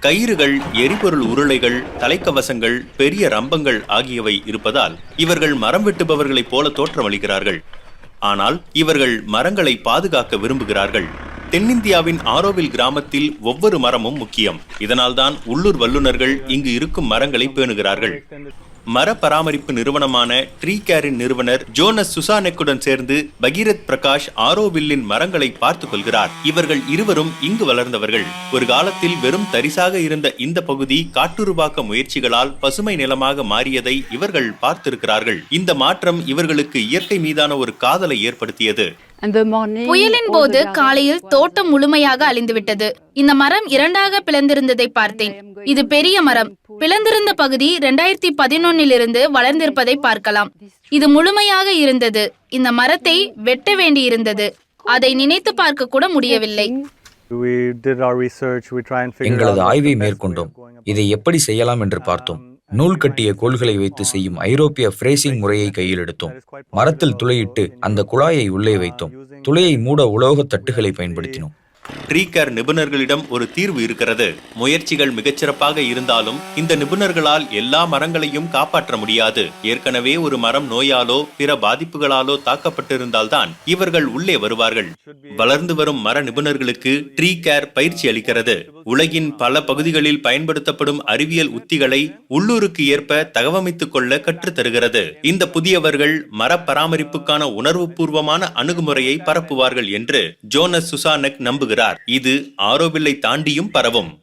கயிறுகள், எரிபொருள் உருளைகள், தலைக்கவசங்கள், பெரிய ரம்பங்கள் ஆகியவை இருப்பதால் இவர்கள் மரம் வெட்டுபவர்களைப் போல தோற்றமளிக்கிறார்கள். ஆனால் இவர்கள் மரங்களை பாதுகாக்க விரும்புகிறார்கள். தென்னிந்தியாவின் ஆரோவில் கிராமத்தில் ஒவ்வொரு மரமும் முக்கியம். இதனால்தான் உள்ளூர் வல்லுநர்கள் இங்கு இருக்கும் மரங்களை பேணுகிறார்கள். மர பராமரிப்பு நிறுவனமான ட்ரீ கேரின் நிறுவனர் ஜோனஸ் சுசானெக்குடன் சேர்ந்து பகீரத் பிரகாஷ் ஆரோவில்லின் மரங்களை பார்த்துக் கொள்கிறார். இவர்கள் இருவரும் இங்கு வளர்ந்தவர்கள். ஒரு காலத்தில் வெறும் தரிசாக இருந்த இந்த பகுதி காட்டுருவாக்க முயற்சிகளால் பசுமை நிலமாக மாறியதை இவர்கள் பார்த்திருக்கிறார்கள். இந்த மாற்றம் இவர்களுக்கு இயற்கை மீதான ஒரு காதலை ஏற்படுத்தியது. புயலின் போது காலையில் தோட்டம் முழுமையாக அழிந்துவிட்டது. இந்த மரம் இரண்டாக பிளந்திருந்ததை பார்த்தேன். இது பெரிய மரம். பிளந்திருந்த பகுதி 2011 வளர்ந்திருப்பதை பார்க்கலாம். இது முழுமையாக இருந்தது. இந்த மரத்தை வெட்ட வேண்டியிருந்தது. அதை நினைத்து பார்க்க கூட முடியவில்லை. எங்களது ஆய்வை மேற்கொண்டோம். இதை எப்படி செய்யலாம் என்று பார்த்தோம். நூல் கட்டிய கோல்களை வைத்து செய்யும் ஐரோப்பிய ஃப்ரேசிங் முறையை கையில் எடுத்தோம். மரத்தில் துளையிட்டு அந்த குழாயை உள்ளே வைத்தோம். துளையை மூட உலோக தட்டுகளை பயன்படுத்தினோம். ட்ரீ கேர் நிபுணர்களிடம் ஒரு தீர்வு இருக்கிறது. முயற்சிகள் மிகச்சிறப்பாக இருந்தாலும் இந்த நிபுணர்களால் எல்லா மரங்களையும் காப்பாற்ற முடியாது. ஏற்கனவே ஒரு மரம் நோயாலோ பிற பாதிப்புகளாலோ தாக்கப்பட்டிருந்தால்தான் இவர்கள் உள்ளே வருவார்கள். வளர்ந்து வரும் மர நிபுணர்களுக்கு ட்ரீ கேர் பயிற்சி அளிக்கிறது. உலகின் பல பகுதிகளில் பயன்படுத்தப்படும் அறிவியல் உத்திகளை உள்ளூருக்கு ஏற்ப தகவமைத்துக் கொள்ள கற்றுத் தருகிறது. இந்த புதியவர்கள் மர பராமரிப்புக்கான உணர்வு பூர்வமான அணுகுமுறையை பரப்புவார்கள் என்று ஜோனஸ் சுசானெக் நம்புகிறார். இது ஆரோவில்லை தாண்டியும் பரவும்.